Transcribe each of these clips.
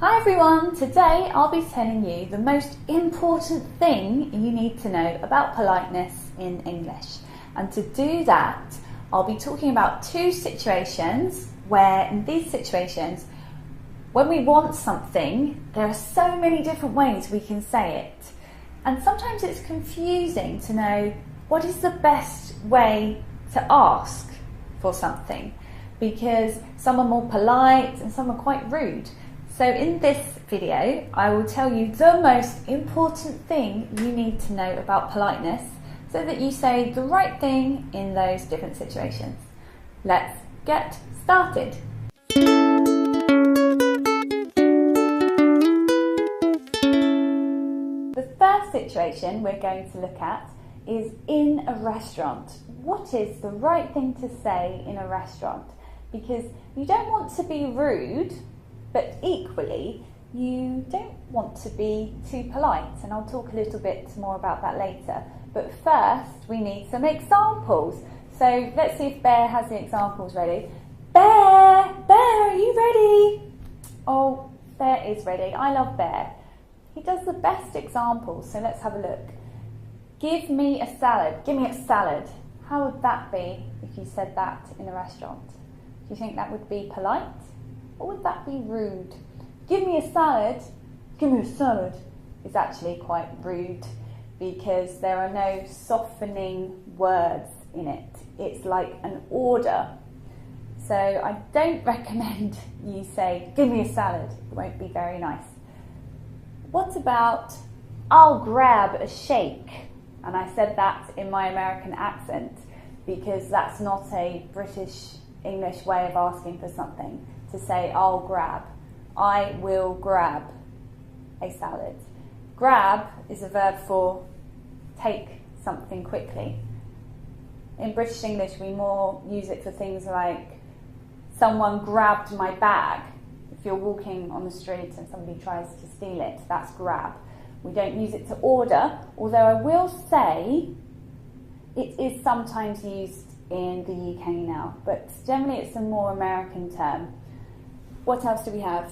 Hi everyone, today I'll be telling you the most important thing you need to know about politeness in English. And to do that, I'll be talking about two situations where in these situations, when we want something, there are so many different ways we can say it. And sometimes it's confusing to know what is the best way to ask for something, because some are more polite and some are quite rude. So in this video, I will tell you the most important thing you need to know about politeness so that you say the right thing in those different situations. Let's get started. The first situation we're going to look at is in a restaurant. What is the right thing to say in a restaurant? Because you don't want to be rude, but equally, you don't want to be too polite, and I'll talk a little bit more about that later. But first, we need some examples. So let's see if Bear has the examples ready. Bear, are you ready? Oh, Bear is ready. I love Bear. He does the best examples, so let's have a look. Give me a salad. Give me a salad. How would that be if you said that in a restaurant? Do you think that would be polite? Or would that be rude? Give me a salad. Give me a salad is actually quite rude because there are no softening words in it. It's like an order. So I don't recommend you say, give me a salad. It won't be very nice. What about, I'll grab a shake? And I said that in my American accent because that's not a British English way of asking for something. To say, I'll grab. I will grab a salad. Grab is a verb for take something quickly. In British English, we more use it for things like someone grabbed my bag. If you're walking on the street and somebody tries to steal it, that's grab. We don't use it to order, although I will say it is sometimes used in the UK now, but generally it's a more American term. What else do we have?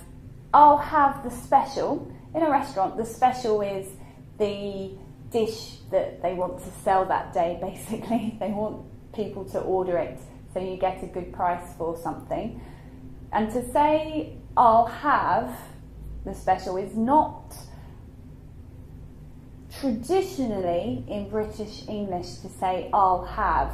I'll have the special. In a restaurant, the special is the dish that they want to sell that day, basically. They want people to order it, so you get a good price for something. And to say, I'll have the special is not traditionally in British English to say, I'll have,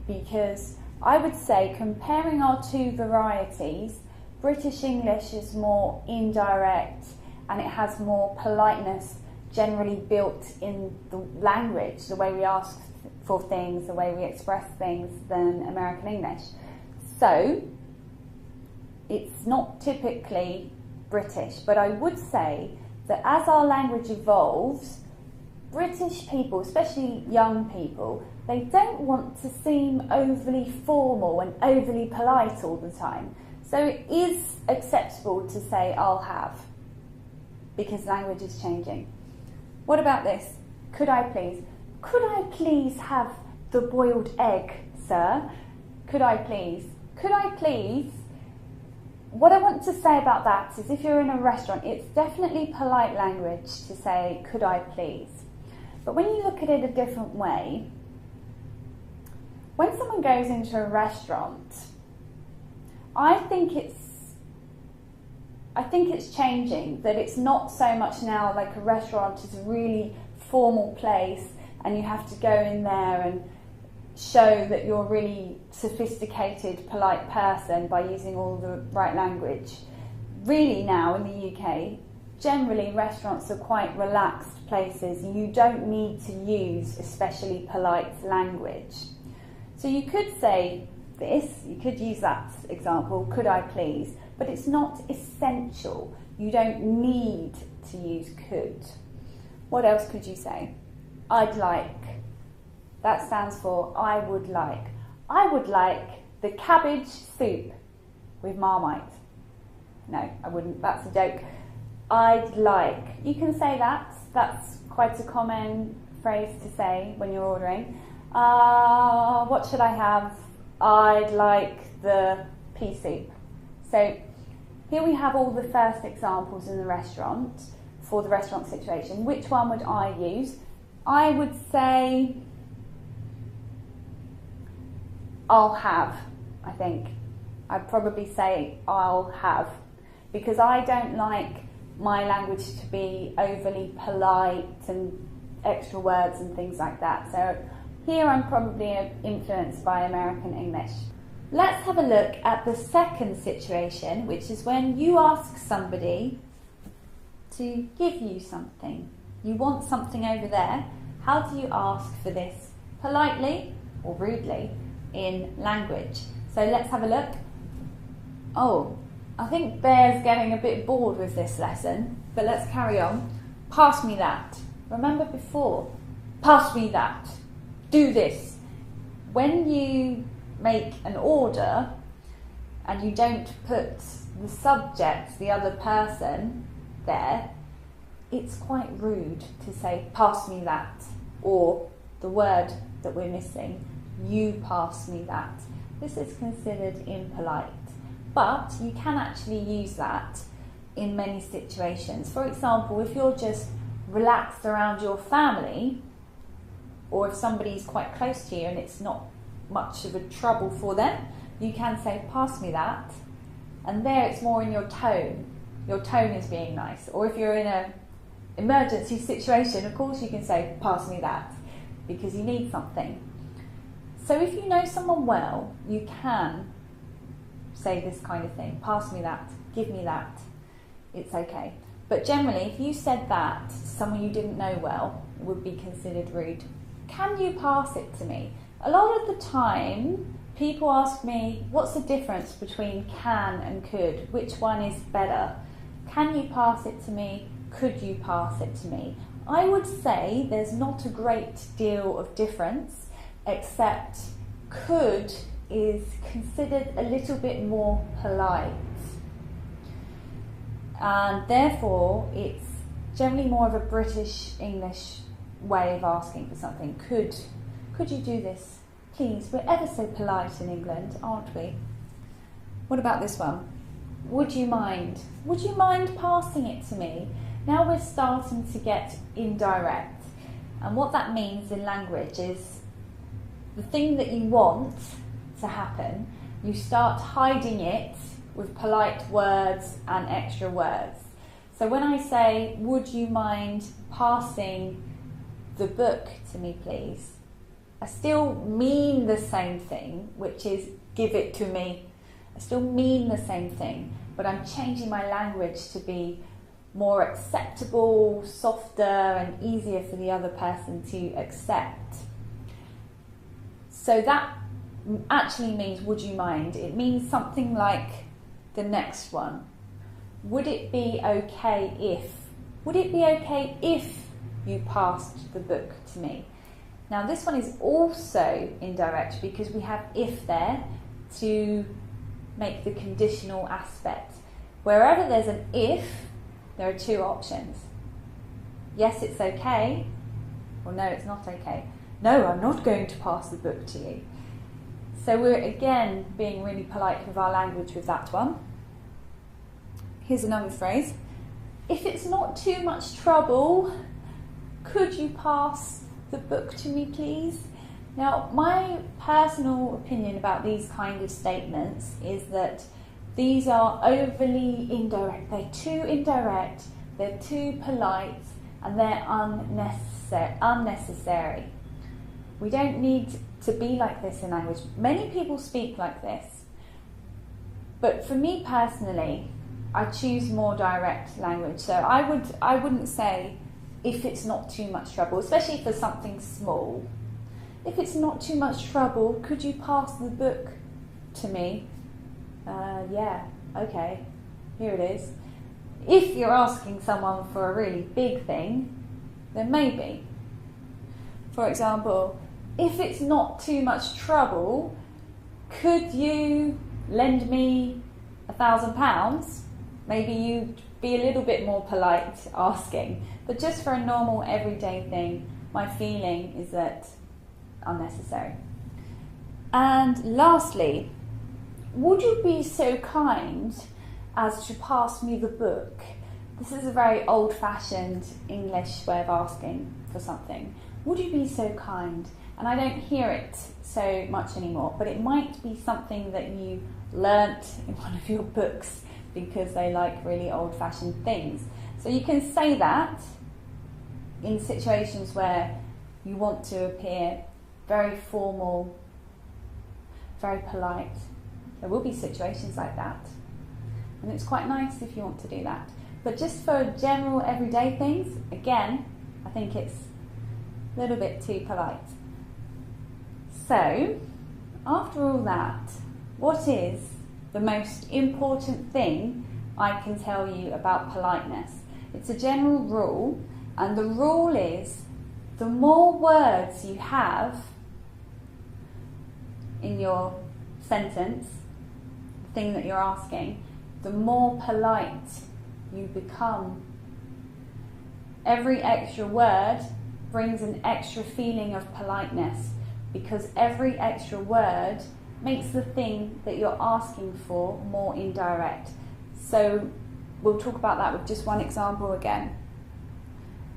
because I would say, comparing our two varieties, British English is more indirect and it has more politeness generally built in the language, the way we ask for things, the way we express things, than American English. So it's not typically British, but I would say that as our language evolves, British people, especially young people, they don't want to seem overly formal and overly polite all the time. So it is acceptable to say, I'll have, because language is changing. What about this? Could I please? Could I please have the boiled egg, sir? Could I please? Could I please? What I want to say about that is if you're in a restaurant, it's definitely polite language to say, could I please? But when you look at it a different way, when someone goes into a restaurant, I think it's changing, that it's not so much now like a restaurant is a really formal place and you have to go in there and show that you're a really sophisticated, polite person by using all the right language. Really now in the UK, generally restaurants are quite relaxed places. You don't need to use especially polite language. So you could say this, you could use that example, could I please, but it's not essential. You don't need to use could. What else could you say? I'd like. That stands for I would like. I would like the cabbage soup with Marmite. No, I wouldn't, that's a joke. I'd like. You can say that. That's quite a common phrase to say when you're ordering. What should I have? I'd like the pea soup. So Here we have all the first examples in the restaurant for the restaurant situation. Which one would I use? I would say I'll have, I think. I'd probably say I'll have, because I don't like my language to be overly polite and extra words and things like that. So here I'm probably influenced by American English. Let's have a look at the second situation, which is when you ask somebody to give you something. You want something over there. How do you ask for this? Politely or rudely in language? So let's have a look. Oh, I think Bear's getting a bit bored with this lesson, but let's carry on. Pass me that. Remember before, pass me that. Do this. When you make an order and you don't put the subject, the other person, there, it's quite rude to say, pass me that, or the word that we're missing, you pass me that. This is considered impolite, but you can actually use that in many situations. For example, if you're just relaxed around your family, or if somebody's quite close to you and it's not much of a trouble for them, you can say, pass me that, and there it's more in your tone. Your tone is being nice. Or if you're in an emergency situation, of course you can say, pass me that, because you need something. So if you know someone well, you can say this kind of thing, pass me that, give me that, it's okay. But generally, if you said that to someone you didn't know well, it would be considered rude. Can you pass it to me? A lot of the time, people ask me, what's the difference between can and could? Which one is better? Can you pass it to me? Could you pass it to me? I would say there's not a great deal of difference, except could is considered a little bit more polite. And therefore, it's generally more of a British English way of asking for something. Could you do this? Please, we're ever so polite in England, aren't we? What about this one? Would you mind? Would you mind passing it to me? Now we're starting to get indirect. And what that means in language is the thing that you want to happen, you start hiding it with polite words and extra words. So when I say, would you mind passing the book to me, please? I still mean the same thing, which is give it to me. I still mean the same thing, but I'm changing my language to be more acceptable, softer, and easier for the other person to accept. So that actually means, would you mind? It means something like the next one. Would it be okay if? Would it be okay if you passed the book to me? Now this one is also indirect because we have if there to make the conditional aspect. Wherever there's an if, there are two options. Yes, it's okay, or no, it's not okay. No, I'm not going to pass the book to you. So we're again being really polite with our language with that one. Here's another phrase. If it's not too much trouble, could you pass the book to me, please? Now, my personal opinion about these kind of statements is that these are overly indirect. They're too indirect, they're too polite, and they're unnecessary. We don't need to be like this in language. Many people speak like this. But for me personally, I choose more direct language. So I wouldn't say if it's not too much trouble, especially for something small. If it's not too much trouble, could you pass the book to me? Yeah, okay, here it is. If you're asking someone for a really big thing, then maybe. For example, if it's not too much trouble, could you lend me £1,000? Maybe you'd be a little bit more polite asking. But just for a normal everyday thing, my feeling is that unnecessary. And lastly, would you be so kind as to pass me the book. This is a very old-fashioned English way of asking for something. Would you be so kind? And I don't hear it so much anymore, but it might be something that you learnt in one of your books because they like really old-fashioned things. So you can say that in situations where you want to appear very formal, very polite. There will be situations like that, and it's quite nice if you want to do that. But just for general everyday things, again, I think it's a little bit too polite. So, after all that, what is the most important thing I can tell you about politeness? It's a general rule, and the rule is the more words you have in your sentence, the thing that you're asking, the more polite you become. Every extra word brings an extra feeling of politeness, because every extra word makes the thing that you're asking for more indirect. So we'll talk about that with just one example again.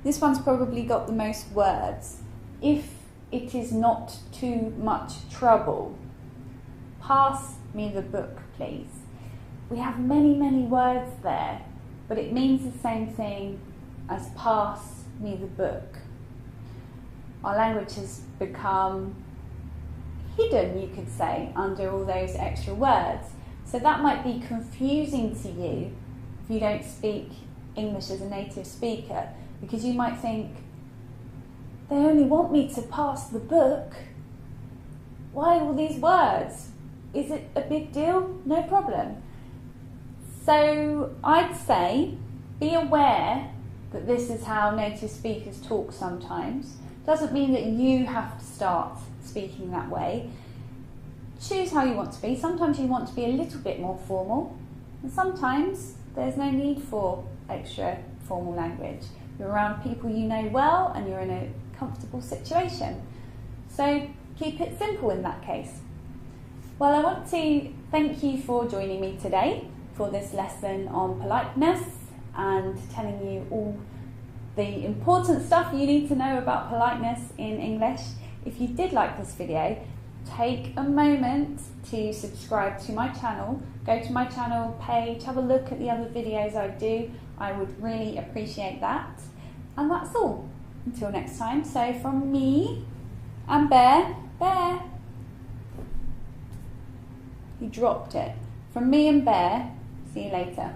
This one's probably got the most words. If it is not too much trouble, pass me the book, please. We have many, many words there, but it means the same thing as pass me the book. Our language has become hidden, you could say, under all those extra words. So that might be confusing to you if you don't speak English as a native speaker, because you might think, they only want me to pass the book. Why all these words? Is it a big deal? No problem. So I'd say be aware that this is how native speakers talk sometimes. Doesn't mean that you have to start speaking that way. Choose how you want to be. Sometimes you want to be a little bit more formal, and sometimes there's no need for extra formal language. You're around people you know well and you're in a comfortable situation. So keep it simple in that case. Well, I want to thank you for joining me today for this lesson on politeness and telling you all the important stuff you need to know about politeness in English. If you did like this video, take a moment to subscribe to my channel. Go to my channel page, have a look at the other videos I do. I would really appreciate that. And that's all. Until next time. So from me and Bear, he dropped it. From me and Bear, see you later.